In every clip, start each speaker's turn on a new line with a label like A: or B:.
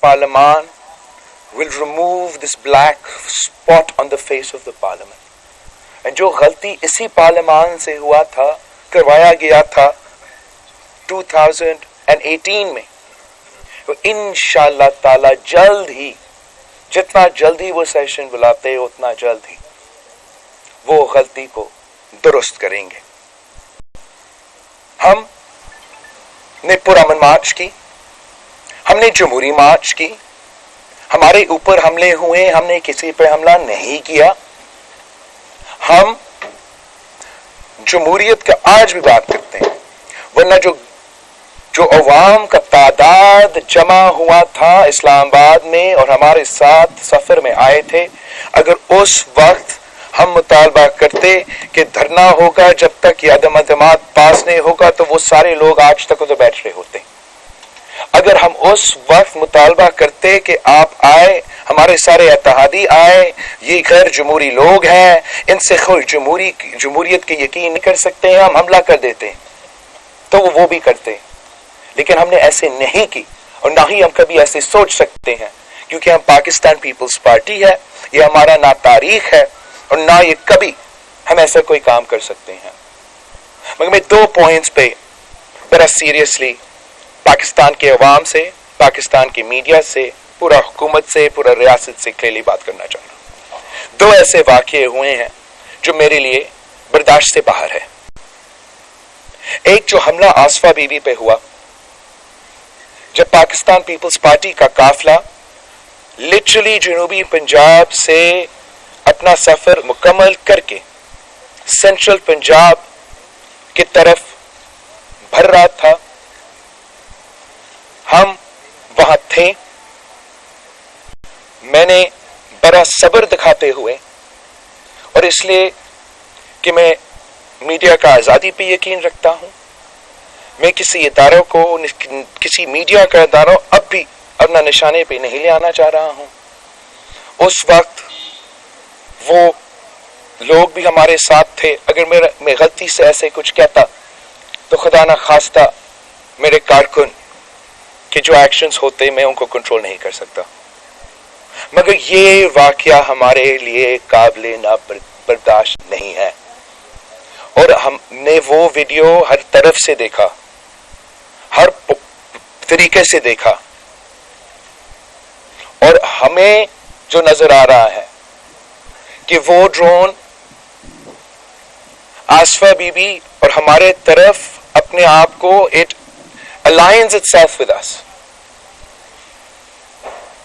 A: Parliament will remove this black spot on the face of the Parliament. And جو غلطی اسی پارلیمان سے ہوا تھا, کروایا گیا تھا 2018 میں, تو انشاءاللہ تعالی جلد ہی, جتنا جلدی وہ سیشن بلاتے اتنا جلد ہی وہ غلطی کو درست کریں گے. ہم نے پرامن مارچ کی, ہم نے جمہوری مارچ کی, ہمارے اوپر حملے ہوئے, ہم نے کسی پہ حملہ نہیں کیا. ہم جمہوریت کا آج بھی بات کرتے ہیں, ورنہ جو عوام کا تعداد جمع ہوا تھا اسلام آباد میں اور ہمارے ساتھ سفر میں آئے تھے, اگر اس وقت ہم مطالبہ کرتے کہ دھرنا ہوگا جب تک یہ عدم اعتماد پاس نہیں ہوگا, تو وہ سارے لوگ آج تک ادھر بیٹھ رہے ہوتے. اگر ہم اس وقت مطالبہ کرتے کہ آپ آئے, ہمارے سارے اتحادی آئے, یہ غیر جمہوری لوگ ہیں, ان سے خود جمہوریت کے یقین نہیں کر سکتے ہیں, ہم حملہ کر دیتے, تو وہ بھی کرتے. لیکن ہم نے ایسے نہیں کی, اور نہ ہی ہم کبھی ایسے سوچ سکتے ہیں, کیونکہ ہم پاکستان پیپلز پارٹی ہے, یہ ہمارا نہ تاریخ ہے اور نہ یہ کبھی ہم ایسا کوئی کام کر سکتے ہیں. مگر میں 2 پوائنٹس پہ بڑا سیریسلی پاکستان کے عوام سے, پاکستان کے میڈیا سے, پورا حکومت سے, پورا ریاست سے کلیئرلی بات کرنا چاہتا ہوں. 2 ایسے واقعے ہوئے ہیں جو میرے لیے برداشت سے باہر ہے. ایک جو حملہ آصفہ بی بی پہ ہوا, جب پاکستان پیپلز پارٹی کا قافلہ لٹرلی جنوبی پنجاب سے اپنا سفر مکمل کر کے سینٹرل پنجاب کی طرف بھر رہا تھا, ہم وہاں تھے. میں نے بڑا صبر دکھاتے ہوئے, اور اس لیے کہ میں میڈیا کا آزادی پہ یقین رکھتا ہوں, میں کسی اداروں کو, کسی میڈیا کا اداروں اب بھی اپنا نشانے پہ نہیں لے آنا چاہ رہا ہوں. اس وقت وہ لوگ بھی ہمارے ساتھ تھے. اگر میں غلطی سے ایسے کچھ کہتا تو خدا نہ خواستہ میرے کارکن کے جو ایکشنز ہوتے میں ان کو کنٹرول نہیں کر سکتا. مگر یہ واقعہ ہمارے لیے قابل برداشت نہیں ہے, اور ہم نے وہ ویڈیو ہر طرف سے دیکھا, ہر طریقے سے دیکھا, اور ہمیں جو نظر آ رہا ہے کہ وہ ڈرون آصفہ بی بی اور ہمارے طرف اپنے آپ کو it aligns itself with us,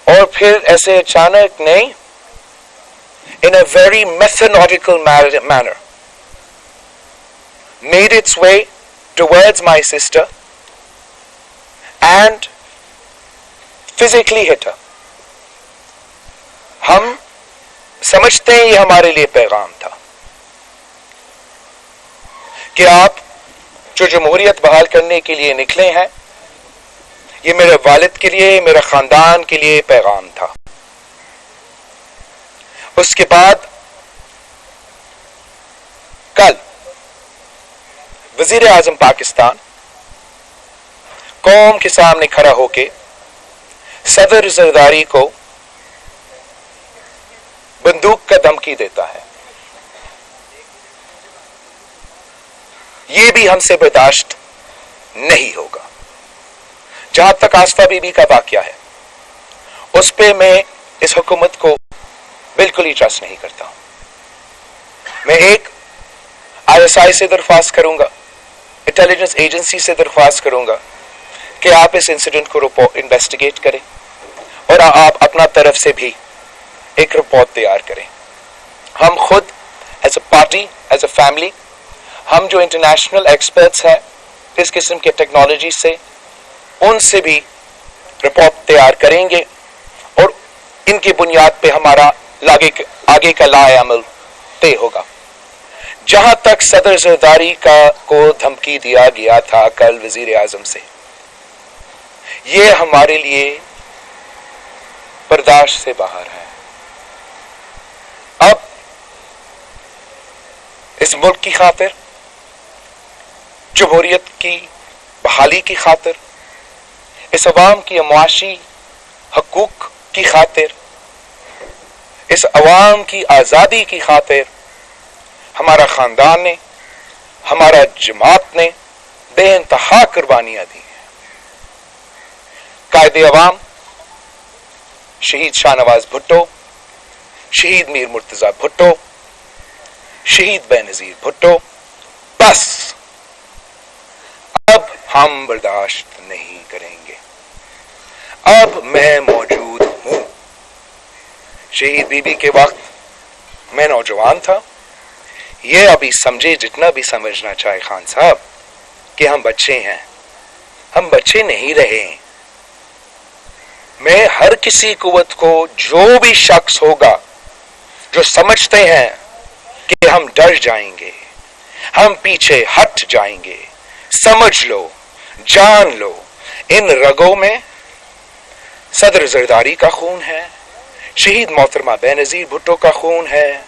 A: اور پھر ایسے اچانک نہیں, in a very methodical manner made its way towards my sister and physically hit her. ہم سمجھتے ہیں یہ ہمارے لیے پیغام تھا کہ آپ جو جمہوریت بحال کرنے کے لیے نکلے ہیں, یہ میرے والد کے لیے, میرے خاندان کے لیے پیغام تھا. اس کے بعد کل وزیر اعظم پاکستان قوم کے سامنے کھڑا ہو کے صدر زرداری کو بندوق کا دھمکی دیتا ہے. یہ بھی ہم سے برداشت نہیں ہوگا. جہاں تک آصفہ بی بی کا واقعہ ہے, اس پہ میں اس حکومت کو بالکل ہی ٹرسٹ نہیں کرتا ہوں. میں ایک ISI سے درخواست کروں گا, انٹیلیجنس ایجنسی سے درخواست کروں گا کہ آپ اس انسیڈنٹ کو انویسٹیگیٹ کریں, اور آپ اپنا طرف سے بھی ایک رپورٹ تیار کریں. ہم خود as a party, as a family, ہم جو انٹرنیشنل ایکسپرٹس ہیں اس قسم کے ٹیکنالوجی سے, ان سے بھی رپورٹ تیار کریں گے, اور ان کی بنیاد پہ ہمارا آگے کا لائحہ عمل طے ہوگا. جہاں تک صدر زرداری کو دھمکی دیا گیا تھا کل وزیر اعظم سے, یہ ہمارے لیے برداشت سے باہر ہے. اب اس ملک کی خاطر, جمہوریت کی بحالی کی خاطر, اس عوام کی معاشی حقوق کی خاطر، اس عوام کی آزادی کی خاطر ہمارا خاندان نے، ہمارا جماعت نے بے انتہا قربانیاں دی ہیں۔ قائد عوام شہید شاہ نواز بھٹو، شہید میر مرتضی بھٹو، شہید بے نظیر بھٹو، بس اب ہم برداشت نہیں کریں گے، اب میں موجود ہوں۔ شہید بی بی کے وقت میں نوجوان تھا، یہ ابھی سمجھے جتنا بھی سمجھنا چاہے خان صاحب کہ ہم بچے ہیں، ہم بچے نہیں رہے ہیں۔ میں ہر کسی قوت کو، جو بھی شخص ہوگا جو سمجھتے ہیں کہ ہم ڈر جائیں گے، ہم پیچھے ہٹ جائیں گے، سمجھ لو، جان لو، ان رگوں میں صدر زرداری کا خون ہے، شہید محترمہ بے نظیر بھٹو کا خون ہے،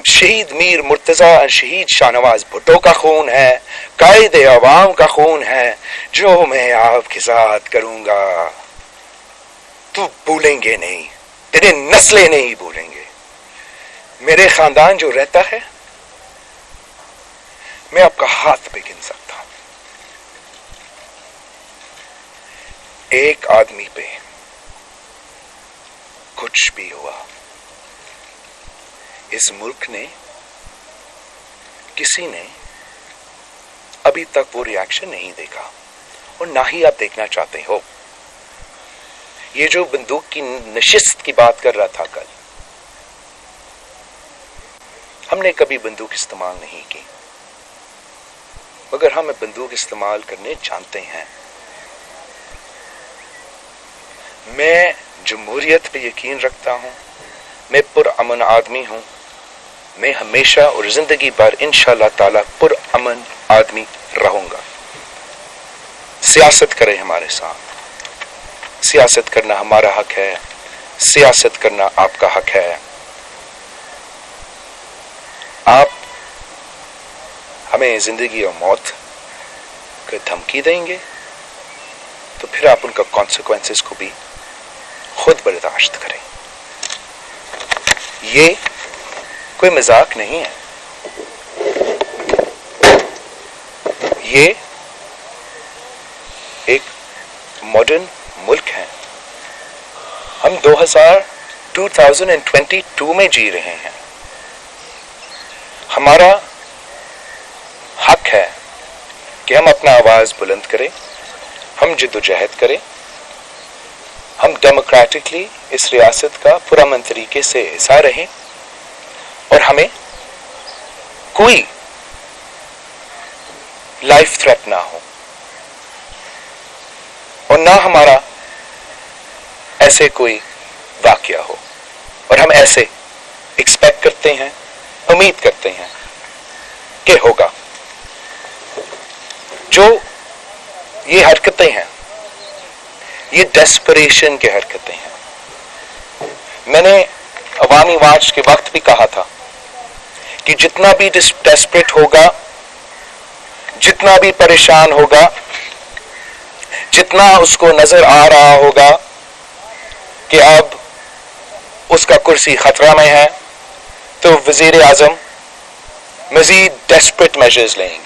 A: شہید میر مرتضی اور شہید شاہ نواز بھٹو کا خون ہے، قائد عوام کا خون ہے۔ جو میں آپ کے ساتھ کروں گا تو بھولیں گے نہیں، تیرے نسلیں نہیں بھولیں گے۔ میرے خاندان جو رہتا ہے، میں آپ کا ہاتھ پہ گن سکتا ہوں، ایک آدمی پہ کچھ بھی ہوا اس ملک نے، کسی نے ابھی تک وہ ری ایکشن نہیں دیکھا، اور نہ ہی آپ دیکھنا چاہتے ہو۔ یہ جو بندوق کی نشست کی بات کر رہا تھا کل، ہم نے کبھی بندوق استعمال نہیں کی، مگر ہم بندوق استعمال کرنے جانتے ہیں۔ میں جمہوریت پہ یقین رکھتا ہوں، میں پرامن آدمی ہوں، میں ہمیشہ اور زندگی بھر انشاءاللہ تعالی پرامن آدمی رہوں گا۔ سیاست کرے ہمارے ساتھ، سیاست کرنا ہمارا حق ہے، سیاست کرنا آپ کا حق ہے۔ آپ ہمیں زندگی اور موت کی دھمکی دیں گے تو پھر آپ ان کا کانسیکوینسز کو بھی خود برداشت کریں۔ یہ کوئی مذاق نہیں ہے، یہ ایک ماڈرن ملک ہے۔ ہم 2022 میں جی رہے ہیں۔ ہمارا حق ہے کہ ہم اپنا آواز بلند کریں، ہم جد و جہد کریں، ہم ڈیموکریٹکلی اس ریاست کا پرامن طریقے سے حصہ رہیں، اور ہمیں کوئی لائف تھریٹ نہ ہو، اور نہ ہمارا ایسے کوئی واقعہ ہو، اور ہم ایسے ایکسپیکٹ کرتے ہیں، امید کرتے ہیں کہ ہوگا۔ جو یہ حرکتیں ہیں، یہ ڈیسپریشن کی حرکتیں ہیں۔ میں نے عوامی مارچ کے وقت بھی کہا تھا کہ جتنا بھی ڈیسپریٹ ہوگا، جتنا بھی پریشان ہوگا، جتنا اس کو نظر آ رہا ہوگا کہ اب اس کا کرسی خطرہ میں ہے، تو وزیر اعظم مزید ڈیسپریٹ میجرز لیں گے،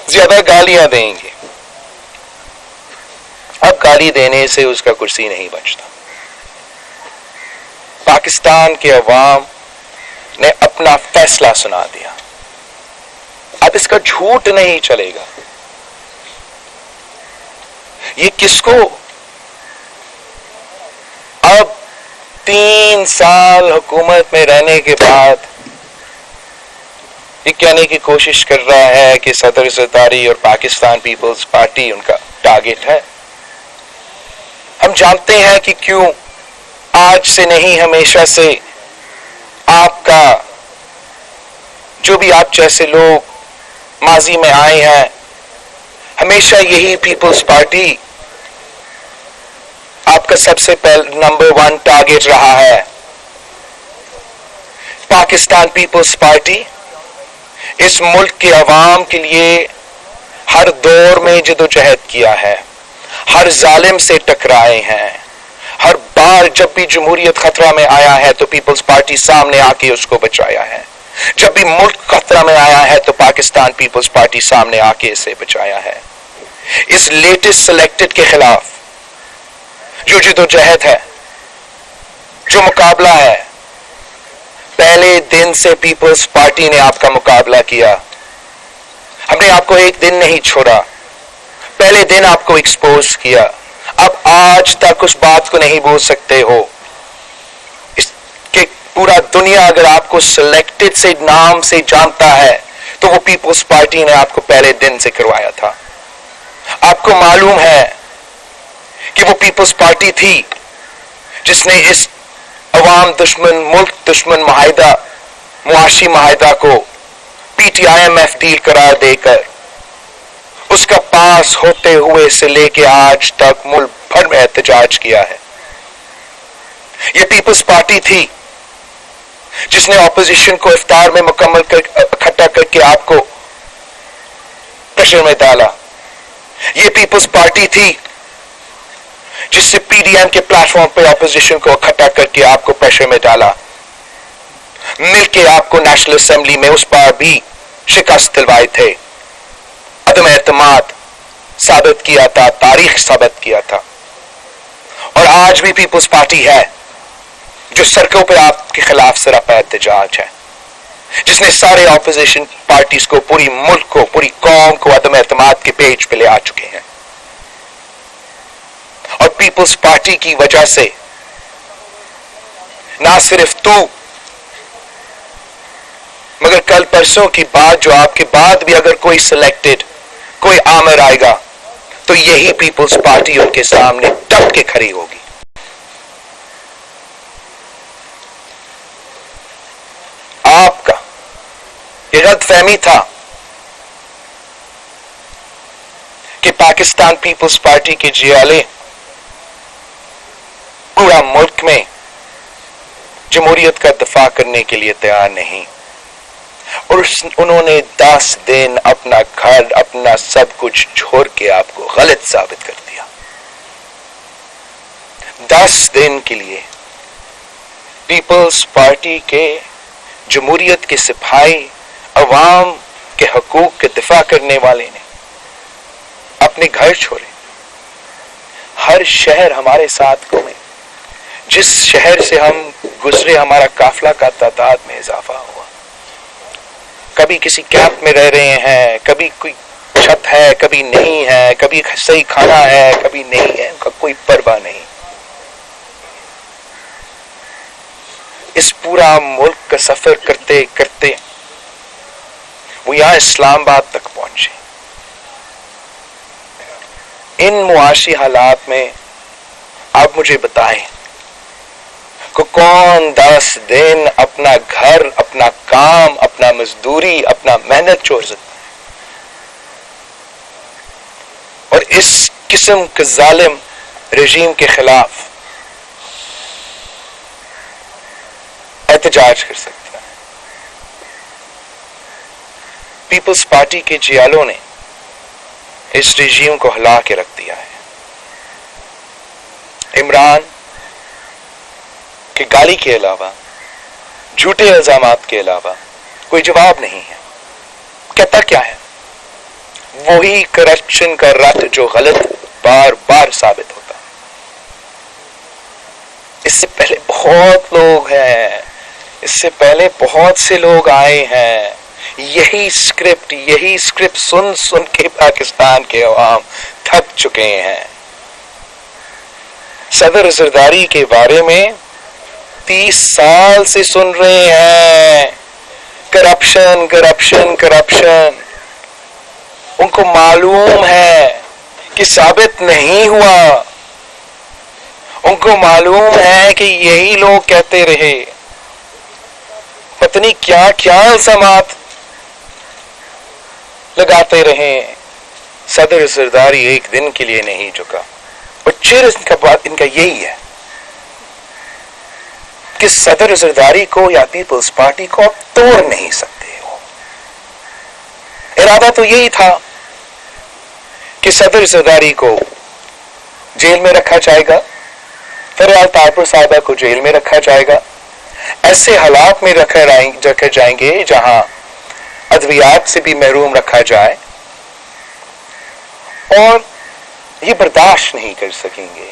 A: زیادہ گالیاں دیں گے۔ اب گالی دینے سے اس کا کرسی نہیں بچتا۔ پاکستان کے عوام نے اپنا فیصلہ سنا دیا، اب اس کا جھوٹ نہیں چلے گا۔ یہ کس کو اب 3 سال حکومت میں رہنے کے بعد یہ کہنے کی کوشش کر رہا ہے کہ صدر زرداری اور پاکستان پیپلز پارٹی ان کا ٹارگٹ ہے؟ ہم جانتے ہیں کہ کیوں آج سے نہیں، ہمیشہ سے آپ کا، جو بھی آپ جیسے لوگ ماضی میں آئے ہیں، ہمیشہ یہی پیپلز پارٹی آپ کا سب سے پہلے نمبر 1 ٹارگٹ رہا ہے۔ پاکستان پیپلز پارٹی اس ملک کے عوام کے لیے ہر دور میں جدوجہد کیا ہے، ہر ظالم سے ٹکرائے ہیں، بار جب بھی جمہوریت خطرہ میں آیا ہے تو پیپلز پارٹی سامنے آ کے اس کو بچایا ہے. جب بھی ملک خطرہ میں آیا ہے تو پاکستان پیپلز پارٹی سامنے آ کے اسے بچایا ہے. اس لیٹسٹ سلیکٹڈ کے خلاف جو جدوجہد ہے، جو مقابلہ ہے، پہلے دن سے پیپلز پارٹی نے آپ کا مقابلہ کیا. ہم نے آپ کو ایک دن نہیں چھوڑا، پہلے دن آپ کو ایکسپوز کیا. اب آج تک اس بات کو نہیں بول سکتے ہو کہ پورا دنیا اگر آپ کو سلیکٹڈ سے نام سے جانتا ہے تو وہ پیپلز پارٹی نے آپ کو پہلے دن سے کروایا تھا. آپ کو معلوم ہے کہ وہ پیپلز پارٹی تھی جس نے اس عوام دشمن، ملک دشمن معاہدہ، معاشی معاہدہ کو پی ٹی آئی ایم ایف ڈیل قرار دے کر اس کا پاس ہوتے ہوئے سے لے کے آج تک ملک بھر میں احتجاج کیا ہے. یہ پیپلز پارٹی تھی جس نے اپوزیشن کو افطار میں مکمل اکٹھا کر کے آپ کو پریشر میں ڈالا. یہ پیپلز پارٹی تھی جس سے پی ڈی ایم کے پلیٹ فارم پہ اپوزیشن کو اکٹھا کر کے آپ کو پریشر میں ڈالا. مل کے آپ کو نیشنل اسمبلی میں اس بار بھی شکست دلوائے تھے، عدم اعتماد ثابت کیا تھا، تاریخ ثابت کیا تھا. اور آج بھی پیپلز پارٹی ہے جو سڑکوں پہ آپ کے خلاف سراپا احتجاج ہے، جس نے سارے اپوزیشن پارٹیز کو، پوری ملک کو، پوری قوم کو عدم اعتماد کے پیج پہ لے آ چکے ہیں. اور پیپلز پارٹی کی وجہ سے نہ صرف تو مگر کل پرسوں کی بات جو آپ کے بعد بھی اگر کوئی سلیکٹڈ، کوئی آمر آئے گا تو یہی پیپلز پارٹی ان کے سامنے ڈٹ کے کھڑی ہوگی. آپ کا یہ غلط فہمی تھا کہ پاکستان پیپلز پارٹی کے جیالے پورا ملک میں جمہوریت کا دفاع کرنے کے لیے تیار نہیں، اور انہوں نے 10 دن اپنا گھر، اپنا سب کچھ چھوڑ کے آپ کو غلط ثابت کر دیا. 10 دن کے لیے پیپلز پارٹی کے جمہوریت کے سپاہی، عوام کے حقوق کے دفاع کرنے والے نے اپنے گھر چھوڑے. ہر شہر ہمارے ساتھ گھومے، جس شہر سے ہم گزرے ہمارا قافلہ کا تعداد میں اضافہ ہوا. کبھی کسی کیمپ میں رہ رہے ہیں، کبھی کوئی چھت ہے، کبھی نہیں ہے، کبھی صحیح کھانا ہے، کبھی نہیں ہے، ان کا کوئی پرواہ نہیں. اس پورا ملک کا سفر کرتے کرتے وہ یہاں اسلام آباد تک پہنچے. ان معاشی حالات میں آپ مجھے بتائیں کہ کون 10 دن اپنا گھر، اپنا کام، اپنا مزدوری، اپنا محنت چھوڑ سکتا ہے؟ اور اس قسم کے ظالم رژیم کے خلاف احتجاج کر سکتا ہے. پیپلز پارٹی کے جیالوں نے اس رژیم کو ہلا کے رکھ دیا ہے. عمران کہ گالی کے علاوہ، جھوٹے الزامات کے علاوہ کوئی جواب نہیں ہے. کہتا کیا ہے؟ وہی کرپشن کا رت جو غلط بار بار ثابت ہوتا. اس سے پہلے بہت لوگ ہیں، اس سے پہلے بہت سے لوگ آئے ہیں. یہی اسکرپٹ سن سن کے پاکستان کے عوام تھک چکے ہیں. صدر زرداری کے بارے میں 30 سال سے سن رہے ہیں، کرپشن کرپشن کرپشن. ان کو معلوم ہے کہ ثابت نہیں ہوا. ان کو معلوم ہے کہ یہی لوگ کہتے رہے. پتہ نہیں کیا کیا الزامات لگاتے رہے. صدر زرداری ایک دن کے لیے نہیں جھکا. اور چرس کا بات ان کا یہی ہے کہ صدر زرداری کو یا پیپلز پارٹی کو آپ توڑ نہیں سکتے ہو. ارادہ تو یہی تھا کہ صدر زرداری کو جیل میں رکھا جائے گا، فریال طاہر صاحبہ کو جیل میں رکھا جائے گا، ایسے حالات میں رکھے جائیں گے جہاں ادویات سے بھی محروم رکھا جائے، اور یہ برداشت نہیں کر سکیں گے.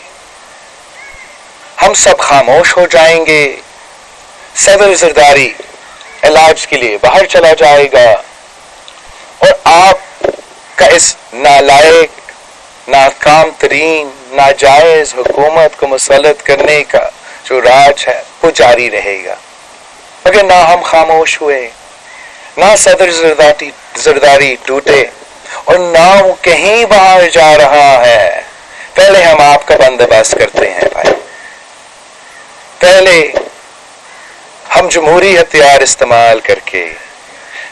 A: ہم سب خاموش ہو جائیں گے. صدر زرداری علاج کے لیے باہر چلا جائے گا، اور آپ کا اس نالائق، ناکام ترین، ناجائز حکومت کو مسلط کرنے کا جو راج ہے وہ جاری رہے گا. اگر نہ ہم خاموش ہوئے، نہ صدر زرداری ٹوٹے، اور نہ وہ کہیں باہر جا رہا ہے، پہلے ہم آپ کا بندوبست کرتے ہیں بھائی. پہلے ہم جمہوری ہتھیار استعمال کر کے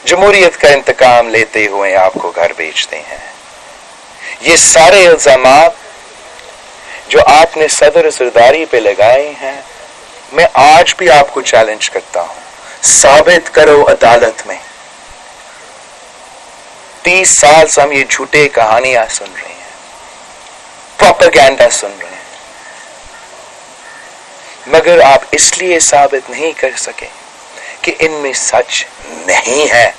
A: جمہوریت کا انتقام لیتے ہوئے آپ کو گھر بھیجتے ہیں. یہ سارے الزامات جو آپ نے صدر زرداری پہ لگائے ہیں، میں آج بھی آپ کو چیلنج کرتا ہوں، ثابت کرو عدالت میں. 30 سال سے ہم یہ جھوٹے کہانیاں سن رہے ہیں، پروپیگنڈا سن رہے ہیں، مگر آپ اس لیے ثابت نہیں کر سکے کہ ان میں سچ نہیں ہے.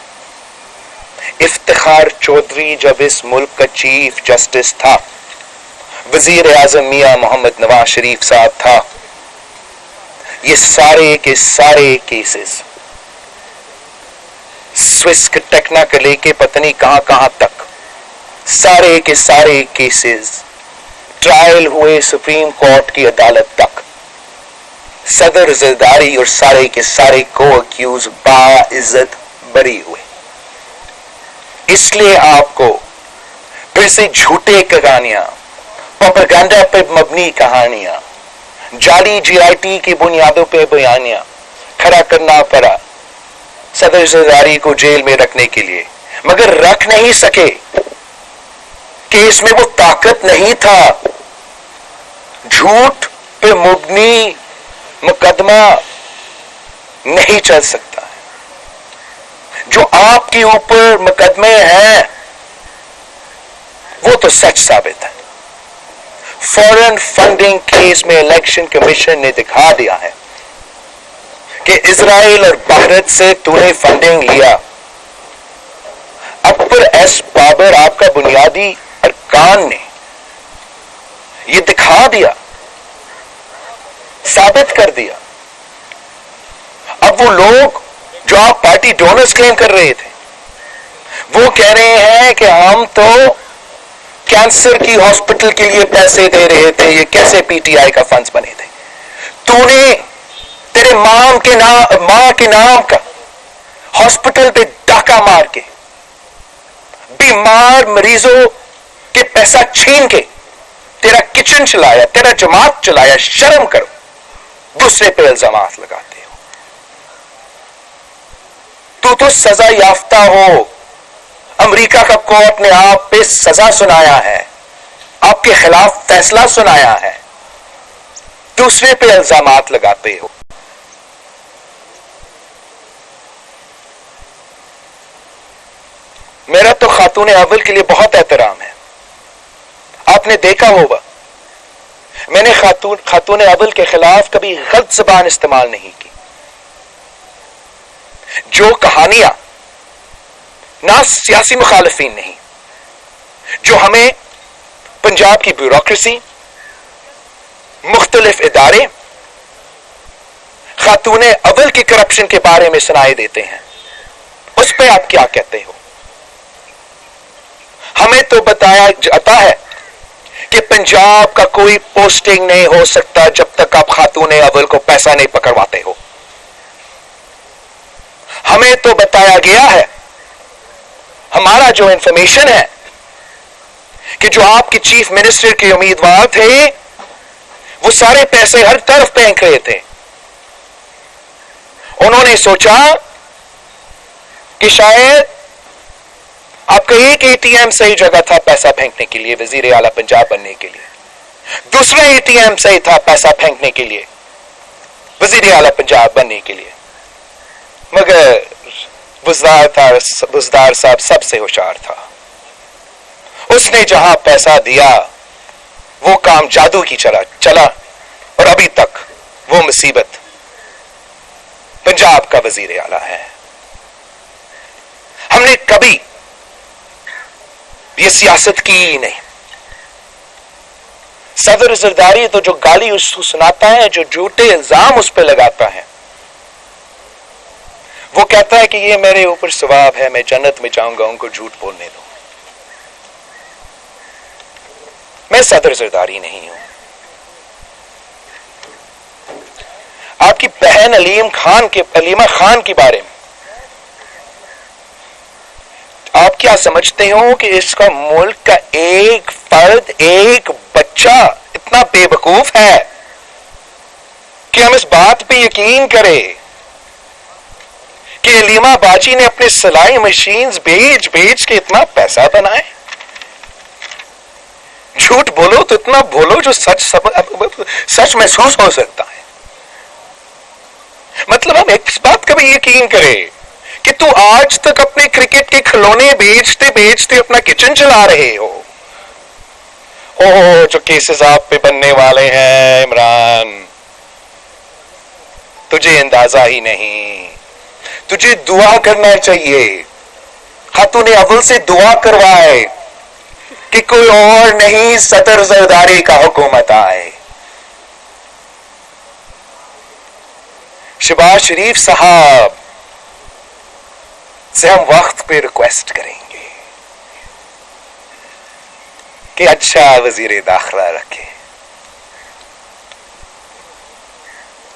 A: افتخار چودھری جب اس ملک کا چیف جسٹس تھا، وزیر اعظم میاں محمد نواز شریف صاحب تھا، یہ سارے کے سارے کیسز سوئس کے ٹیکنا کے لے کے پتہ نہیں کہاں کہاں تک، سارے کے سارے کیسز ٹرائل ہوئے سپریم کورٹ کی عدالت تک. صدر زرداری اور سارے کے سارے کو اکیوز باعزت بری ہوئے. اس لیے آپ کو پھر سے جھوٹے کہانیاں، پروپیگنڈا پر مبنی کہانیاں، جعلی جی آئی ٹی کی بنیادوں پہ بیانیاں کھڑا کرنا پڑا صدر زرداری کو جیل میں رکھنے کے لیے، مگر رکھ نہیں سکے کہ اس میں وہ طاقت نہیں تھا. جھوٹ پہ مبنی مقدمہ نہیں چل سکتا ہے. جو آپ کے اوپر مقدمے ہیں وہ تو سچ ثابت ہے. فورن فنڈنگ کیس میں الیکشن کمیشن نے دکھا دیا ہے کہ اسرائیل اور بھارت سے تو نے فنڈنگ لیا. اکبر ایس بابر آپ کا بنیادی ارکان نے یہ دکھا دیا، ثابت کر دیا. اب وہ لوگ جو آپ پارٹی ڈونرز کلیم کر رہے تھے، وہ کہہ رہے ہیں کہ ہم تو کینسر کی ہاسپٹل کے لیے پیسے دے رہے تھے، یہ کیسے پی ٹی آئی کا فنڈز بنے تھے؟ تو نے تیرے ماں کے نام کا ہاسپٹل پہ ڈاکہ مار کے بیمار مریضوں کے پیسہ چھین کے تیرا کچن چلایا، تیرا جماعت چلایا. شرم کرو، دوسرے پہ الزامات لگاتے ہو. تو سزا یافتہ ہو. امریکہ کا کورٹ نے آپ پہ سزا سنایا ہے، آپ کے خلاف فیصلہ سنایا ہے، دوسرے پہ الزامات لگاتے ہو. میرا تو خاتون اول کے لیے بہت احترام ہے. آپ نے دیکھا ہوگا میں نے خاتون اول کے خلاف کبھی غلط زبان استعمال نہیں کی. جو کہانیاں نہ سیاسی مخالفین نہیں، جو ہمیں پنجاب کی بیوروکریسی، مختلف ادارے خاتون اول کی کرپشن کے بارے میں سنائے دیتے ہیں، اس پہ آپ کیا کہتے ہو؟ ہمیں تو بتایا جاتا ہے کہ پنجاب کا کوئی پوسٹنگ نہیں ہو سکتا جب تک آپ خاتون اول کو پیسہ نہیں پکڑواتے ہو. ہمیں تو بتایا گیا ہے، ہمارا جو انفارمیشن ہے، کہ جو آپ کے چیف منسٹر کے امیدوار تھے وہ سارے پیسے ہر طرف پھینک رہے تھے. انہوں نے سوچا کہ شاید آپ کا ایک اے ٹی ایم صحیح جگہ تھا پیسہ پھینکنے کے لیے وزیر اعلیٰ پنجاب بننے کے لیے، دوسرا اے ٹی ایم صحیح تھا پیسہ پھینکنے کے لیے وزیر اعلیٰ پنجاب بننے کے لیے، مگر بزدار صاحب سب سے ہوشیار تھا. اس نے جہاں پیسہ دیا وہ کام جادو کی چلا اور ابھی مصیبت پنجاب کا وزیر اعلیٰ ہے. ہم نے کبھی یہ سیاست کی ہی نہیں. صدر زرداری تو جو گالی اس کو سناتا ہے, جو جھوٹے الزام اس پہ لگاتا ہے, وہ کہتا ہے کہ یہ میرے اوپر ثواب ہے, میں جنت میں جاؤں گا ان کو جھوٹ بولنے دو. میں صدر زرداری نہیں ہوں. آپ کی بہن علیمہ خان کے بارے میں آپ کیا سمجھتے ہو کہ اس کا ملک کا ایک فرد, ایک بچہ اتنا بے وقوف ہے کہ ہم اس بات پہ یقین کریں کہ علیمہ باجی نے اپنے سلائی مشینز بیچ کے اتنا پیسہ بنائے؟ جھوٹ بولو تو اتنا بولو جو سچ محسوس ہو سکتا ہے. مطلب ہم ایک بات کا بھی یقین کریں کہ تو آج تک اپنے کرکٹ کے کھلونے بیچتے اپنا کچن چلا رہے ہو. جو کیسز آپ پہ بننے والے ہیں عمران, تجھے اندازہ ہی نہیں. تجھے دعا کرنا چاہیے, خاتون اول سے دعا کروائے کہ کوئی اور نہیں صدر زرداری کا حکومت آئے. شہباز شریف صاحب سے ہم وقت پہ ریکویسٹ کریں گے کہ اچھا وزیر داخلہ رکھے.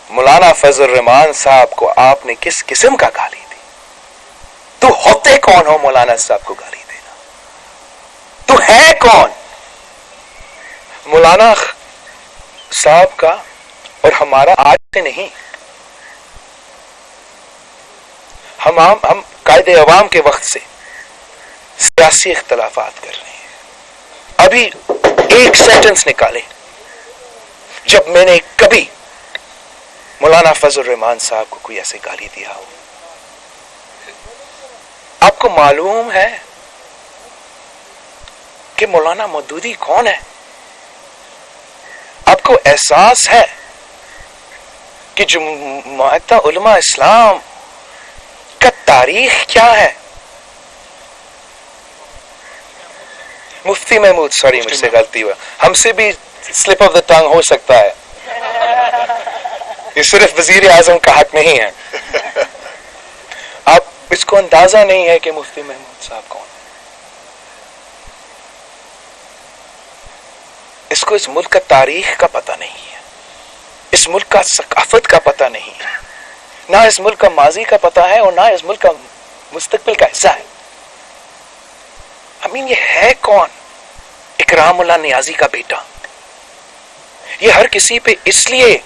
A: مولانا فضل الرحمان صاحب کو آپ نے کس قسم کا گالی دی؟ تو ہوتے کون ہو مولانا صاحب کو گالی دینا؟ تو ہے کون؟ مولانا صاحب کا اور ہمارا آج سے نہیں, ہم قائد عوام کے وقت سے سیاسی اختلافات کر رہے ہیں. ابھی ایک سینٹنس نکالے جب میں نے کبھی مولانا فضل الرحمان صاحب کو کوئی ایسے گالی دیا ہو. آپ کو معلوم ہے کہ مولانا مودودی کون ہے؟ آپ کو احساس ہے کہ جماعت علماء اسلام کا تاریخ کیا ہے؟ مفتی محمود, سوری مجھ سے غلطی ہوا, ہم سے بھی سلپ آف دا ٹنگ ہو سکتا ہے, یہ صرف وزیر اعظم کا حق نہیں ہے. آپ اس کو اندازہ نہیں ہے کہ مفتی محمود صاحب کون ہے. اس کو اس ملک کا تاریخ کا پتہ نہیں ہے, اس ملک کا ثقافت کا پتہ نہیں ہے, نہ اس ملک کا ماضی کا پتہ ہے اور نہ اس ملک کا مستقبل کا حصہ ہے. یہ ہے کون؟ اکرام اللہ نیازی کا بیٹا. یہ ہر کسی پہ اس لیے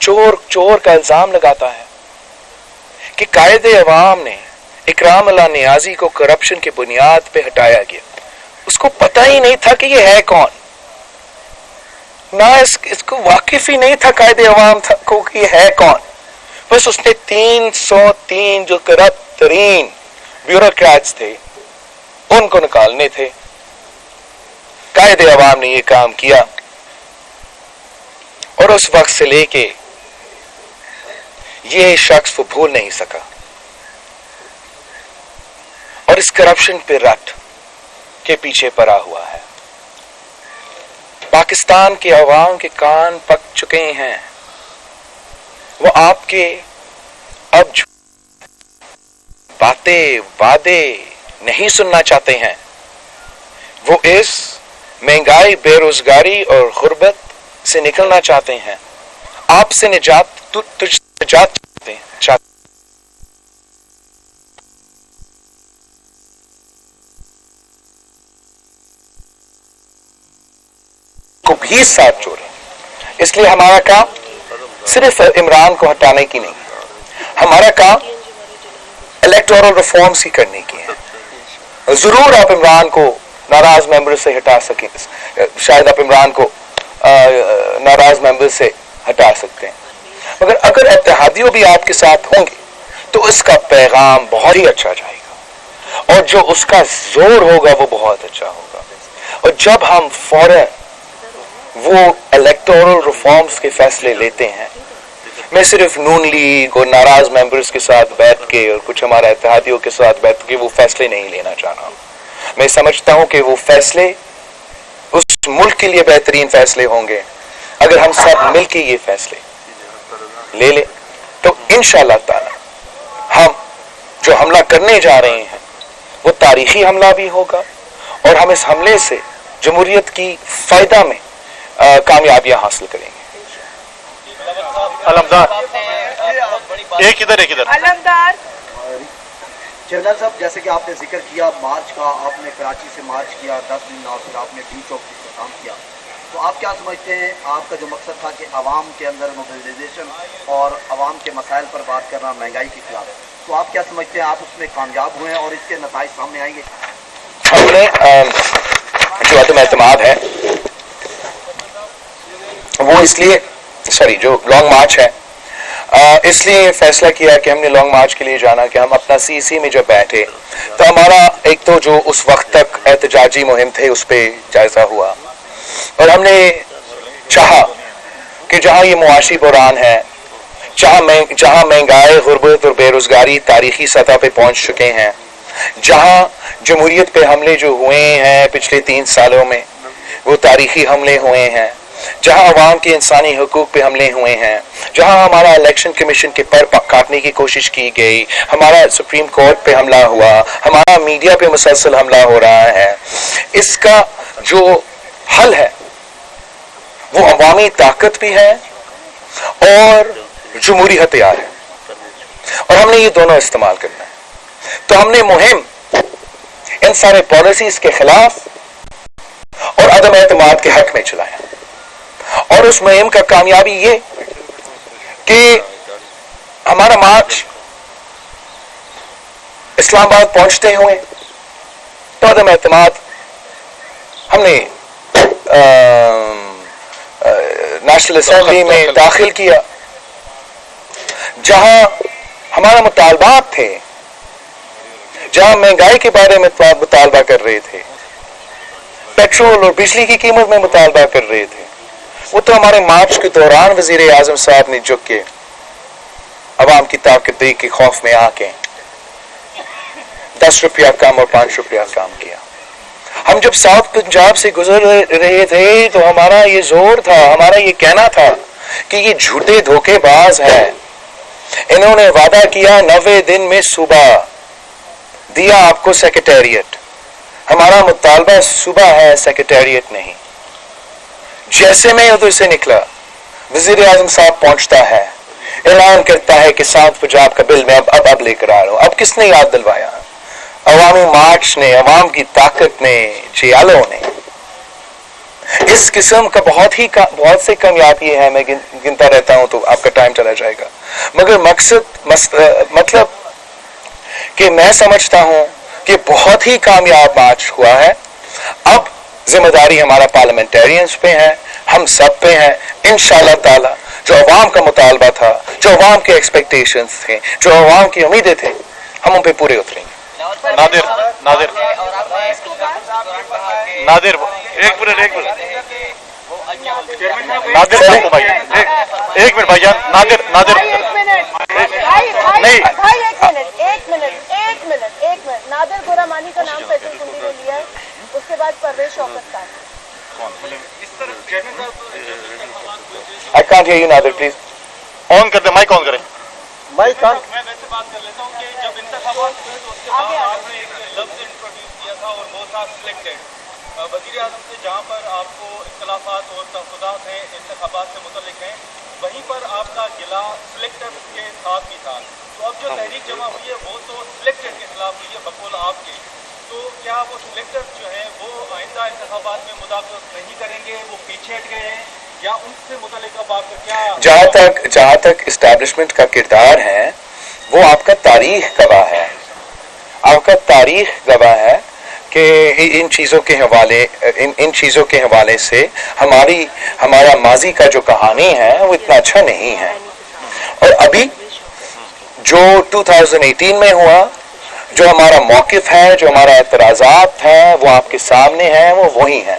A: چور کا الزام لگاتا ہے کہ قائد عوام نے اکرام اللہ نیازی کو کرپشن کی بنیاد پہ ہٹایا گیا. اس کو پتہ ہی نہیں تھا کہ یہ ہے کون, نہ اس کو واقف ہی نہیں تھا قائد عوام کو کہ یہ ہے کون. بس اس نے 303 جو کرپٹ ترین بیوروکریٹس تھے ان کو نکالنے تھے. قائد عوام نے یہ کام کیا اور اس وقت سے لے کے یہ شخص وہ بھول نہیں سکا اور اس کرپشن پہ رٹ کے پیچھے پڑا ہوا ہے. پاکستان کے عوام کے کان پک چکے ہیں. وہ آپ کے اب باتیں وعدے نہیں سننا چاہتے ہیں. وہ اس مہنگائی, بے روزگاری اور غربت سے نکلنا چاہتے ہیں. آپ سے نجات چاہتے ہیں. کو بھی ساتھ جوڑیں. اس لیے ہمارا کام صرف عمران کو ہٹانے کی نہیں, ہمارا کام الیکٹورل ریفارمز کی کرنے کی ہے. ضرور آپ عمران کو ناراض ممبر سے ہٹا سکیں, شاید آپ عمران کو ناراض ممبر سے ہٹا سکتے ہیں, مگر اگر اتحادیوں بھی آپ کے ساتھ ہوں گے تو اس کا پیغام بہت ہی اچھا جائے گا اور جو اس کا زور ہوگا وہ بہت اچھا ہوگا. اور جب ہم فوراً وہ الیکٹورل ریفارمز کے فیصلے لیتے ہیں. میں صرف نون لیگ اور ناراض ممبرز کے ساتھ بیٹھ کے اور کچھ ہمارا اتحادیوں کے ساتھ بیٹھ کے وہ فیصلے نہیں لینا چاہ رہا ہوں. میں سمجھتا ہوں کہ وہ فیصلے اس ملک کے لیے بہترین فیصلے ہوں گے اگر ہم سب مل کے یہ فیصلے لے لیں. تو انشاءاللہ تعالی ہم جو حملہ کرنے جا رہے ہیں وہ تاریخی حملہ بھی ہوگا اور ہم اس حملے سے جمہوریت کی فائدہ میں کامیابیاں حاصل کریں گے.
B: علمدار ایک ادھر
C: علمدار
D: جنرل صاحب، جیسے کہ آپ نے ذکر کیا مارچ کا، آپ نے کراچی سے مارچ کیا 10 دن اور پھر آپ نے ڈی چوک سے کام کیا، تو آپ کیا سمجھتے ہیں آپ کا جو مقصد تھا کہ عوام کے اندر موبلائزیشن اور عوام کے مسائل پر بات کرنا مہنگائی کے خلاف، تو آپ کیا سمجھتے ہیں آپ اس میں کامیاب ہوئے ہیں اور اس کے نتائج سامنے آئیں گے؟
A: ہم نے جو عدم اعتماد ہے وہ اس لیے جو لانگ مارچ ہے اس لیے فیصلہ کیا کہ ہم نے لانگ مارچ کے لیے جانا کہ ہم اپنا سی سی میں جب بیٹھے تو ہمارا ایک تو جو اس وقت تک احتجاجی مہم تھے اس پہ جائزہ ہوا اور ہم نے چاہا کہ جہاں یہ معاشی بحران ہے، جہاں مہنگائی، غربت اور بے روزگاری تاریخی سطح پہ پہنچ چکے ہیں، جہاں جمہوریت پہ حملے جو ہوئے ہیں پچھلے 3 سالوں میں وہ تاریخی حملے ہوئے ہیں، جہاں عوام کے انسانی حقوق پہ حملے ہوئے ہیں، جہاں ہمارا الیکشن کمیشن کے پر کاٹنے کی کوشش کی گئی، ہمارا سپریم کورٹ پہ حملہ ہوا، ہمارا میڈیا پہ مسلسل حملہ ہو رہا ہے، اس کا جو حل ہے وہ عوامی طاقت بھی ہے اور جمہوری ہتھیار ہے اور ہم نے یہ دونوں استعمال کرنا ہے. تو ہم نے مہم ان سارے پالیسیز کے خلاف اور عدم اعتماد کے حق میں چلایا اور اس مہم کا کامیابی یہ کہ ہمارا مارچ اسلام آباد پہنچتے ہوئے تو عدم اعتماد ہم نے نیشنل اسمبلی میں داخل کیا، جہاں ہمارا مطالبات تھے، جہاں مہنگائی کے بارے میں مطالبہ کر رہے تھے، پیٹرول اور بجلی کی قیمت میں مطالبہ کر رہے تھے، وہ تو ہمارے مارچ کے دوران وزیر اعظم صاحب نے جھک کے عوام کی طاقت دے کے خوف میں آ کے 10 روپیہ کم اور 5 روپیہ کم کیا. ہم جب ساؤتھ پنجاب سے گزر رہے تھے تو ہمارا یہ زور تھا، ہمارا یہ کہنا تھا کہ یہ جھوٹے دھوکے باز ہیں، انہوں نے وعدہ کیا 90 دن میں صوبہ، دیا آپ کو سیکریٹریٹ، ہمارا مطالبہ صوبہ ہے سیکریٹریٹ نہیں. جیسے میں ادھر سے نکلا وزیر اعظم صاحب پہنچتا ہے، اعلان کرتا ہے کہ ساؤتھ پنجاب کا بل میں اب لے کر آ رہا ہوں. اب کس نے یاد دلوایا؟ عوامی مارچ نے، عوام کی طاقت نے، جیالوں نے. اس قسم کا بہت سے کامیابی ہے، میں گنتا رہتا ہوں تو آپ کا ٹائم چلا جائے گا، مگر مطلب کہ میں سمجھتا ہوں کہ بہت ہی کامیاب مارچ ہوا ہے. اب ذمہ داری ہمارا پارلیمنٹیرینز پہ ہے، ہم سب پہ ہے. انشاءاللہ تعالی جو عوام کا مطالبہ تھا، جو عوام کے ایکسپیکٹیشنز تھے، جو عوام کی امیدیں تھے، ہم ان پہ پورے اتریں گے.
B: نادر ایک منٹ نادر ایک منٹ بھائی جان، نادر نہیں
C: ایک منٹ نادر گورامانی کا نام فیصل کنڈی نے لیا ہے، اس کے بعد پرویز شوکت Khan.
A: I can't hear you, Nadir, please.
B: آن کر دیں، مائک آن کریں.
D: مائک آن.
E: میں ویسے بات کر لیتا ہوں کہ جب انتخابات ہوئے تو اس کے بعد آپ نے ایک لفظ انٹروڈیوس کیا تھا اور وہ تھا سلیکٹڈ. وزیر اعظم سے جہاں پر آپ کو اختلافات اور تفصیلات ہیں انتخابات سے متعلق ہیں، وہیں پر آپ کا گلا سلیکٹڈ کے ساتھ بھی تھا. تو اب جو تحریک جمع ہوئی ہے وہ تو سلیکٹڈ کے خلاف ہوئی ہے بقول آپ کے، تو کیا وہ سلیکٹڈ جو ہیں وہ آئندہ انتخابات میں مداخلت نہیں کریں گے، وہ پیچھے ہٹ گئے ہیں، یا ان سے متعلق اب آپ کا کیا؟
A: جہاں تک اسٹیبلشمنٹ کا کردار ہے وہ آپ کا تاریخ گواہ ہے، آپ کا تاریخ گواہ ہے کہ ان چیزوں کے حوالے سے ہمارا ماضی کا جو کہانی ہے وہ اتنا اچھا نہیں ہے. اور ابھی جو 2018 میں ہوا، جو ہمارا موقف ہے، جو ہمارا اعتراضات ہیں وہ آپ کے سامنے ہیں، وہ وہی ہیں.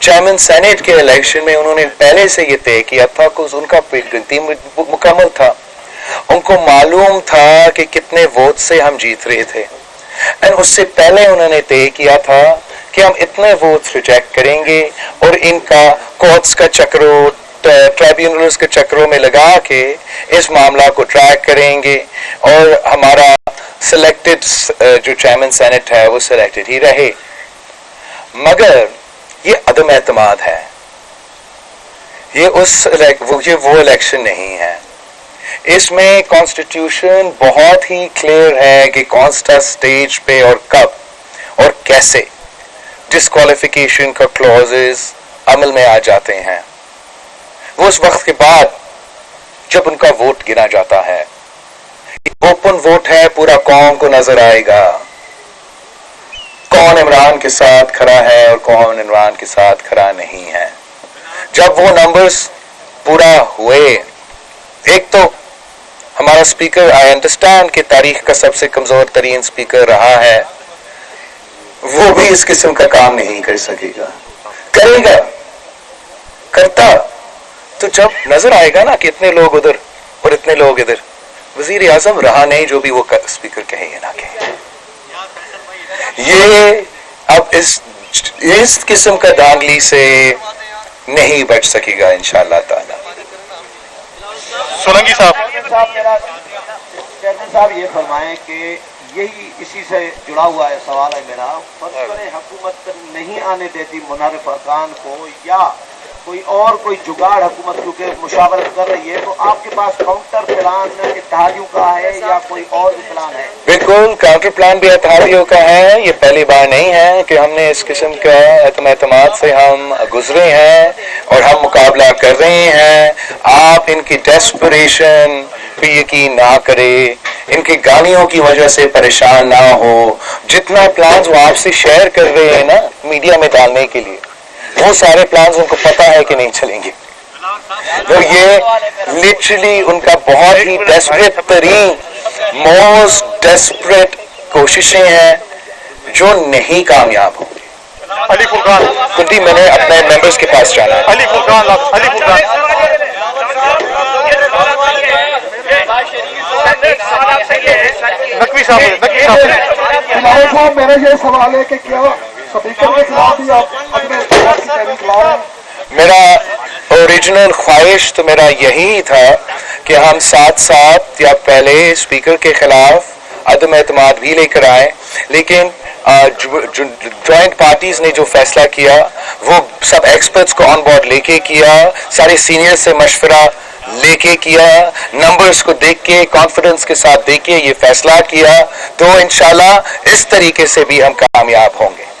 A: چیئرمین سینیٹ کے الیکشن میں انہوں نے پہلے سے یہ طے کیا تھا کہ ان کا گنتی مکمل تھا، ان کو معلوم تھا کہ کتنے ووٹ سے ہم جیت رہے تھے، اور اس سے پہلے انہوں نے طے کیا تھا کہ ہم اتنے ووٹس ریجیکٹ کریں گے اور ان کا کورٹس کا چکروں ٹرائبیونلز کے چکروں میں لگا کے اس معاملہ کو ٹریک کریں گے، اور ہمارا سلیکٹڈ جو چیئرمین سینٹ ہے وہ سلیکٹڈ ہی رہے۔ مگر یہ عدم اعتماد ہے، یہ وہ الیکشن نہیں ہے۔ اس میں کانسٹیٹیوشن بہت ہی کلیئر ہے کہ کون سا سٹیج پہ اور کب اور کیسے ڈسکوالیفیکیشن کا کلوزز عمل میں آ جاتے ہیں۔ وہ اس وقت کے بعد جب ان کا ووٹ گنا جاتا ہے، اوپن ووٹ ہے، پورا قوم کو نظر آئے گا کون عمران کے ساتھ کھڑا ہے اور کون عمران کے ساتھ کھڑا نہیں ہے۔ جب وہ نمبرز پورا ہوئے، ایک تو ہمارا اسپیکر آئی انڈرسٹینڈ کہ تاریخ کا سب سے کمزور ترین اسپیکر رہا ہے، وہ بھی اس قسم کا کام نہیں کر سکے گا، کرے گا، کرتا تو جب نظر آئے گا نا کہ اتنے لوگ ادھر اور اتنے لوگ ادھر، وزیر اعظم رہا نہیں جو بھی وہ اسپیکر کہے یا نہ کہے۔ یہ اب اس قسم کا دھاندلی سے نہیں بچ سکے گا انشاءاللہ تعالی۔
B: سولنگی صاحب،
D: چیئرمین صاحب یہ فرمائیں کہ یہی اسی سے جڑا ہوا ہے سوال ہے میرا، فرض کریں حکومت نہیں آنے دیتی منحرف ارکان کو، یا کوئی اور کوئی جگاڑ حکومت کیونکہ مشاورت کر رہی ہے، تو آپ کے پاس کاؤنٹر پلان اتحادیوں کا ہے یا کوئی اور بھی پلان ہے؟
A: بالکل کاؤنٹر پلان بھی اتحادیوں کا ہے۔ یہ پہلی بار نہیں ہے کہ ہم نے اس قسم کا عدم اعتماد سے ہم گزرے ہیں اور ہم مقابلہ کر رہے ہیں۔ آپ ان کی ڈیسپریشن پہ یقین نہ کرے، ان کی گالیوں کی وجہ سے پریشان نہ ہو۔ جتنا پلانز وہ آپ سے شیئر کر رہے ہیں نا میڈیا میں ڈالنے کے لیے، وہ سارے پلانز ان کو پتا ہے کہ نہیں چلیں گے۔ تو یہ لٹرلی ان کا بہت ہی ڈیسپریٹ ترین، موسٹ ڈیسپریٹ کوششیں ہیں جو نہیں کامیاب ہوں گی۔
B: علی فرقان،
A: کنٹی میں نے اپنے ممبرز کے پاس جانا ہے۔
B: علی فرقان، علی فرقان، نقوی صاحب، نقوی صاحب،
F: میرا یہ سوال ہے کہ کیا اسپیکر کے خلاف بھی آپ اپنے اختیار کی تحریک لا رہے ہیں؟
A: میرا اوریجنل خواہش تو میرا یہی تھا کہ ہم ساتھ ساتھ یا پہلے اسپیکر کے خلاف عدم اعتماد بھی لے کر آئیں، لیکن جوائنٹ پارٹیز نے جو فیصلہ کیا وہ سب ایکسپرٹس کو آن بورڈ لے کے کیا، سارے سینئر سے مشورہ لے کے کیا، نمبرز کو دیکھ کے کانفیڈنس کے ساتھ دیکھ کے یہ فیصلہ کیا، تو انشاءاللہ اس طریقے سے بھی ہم کامیاب ہوں گے۔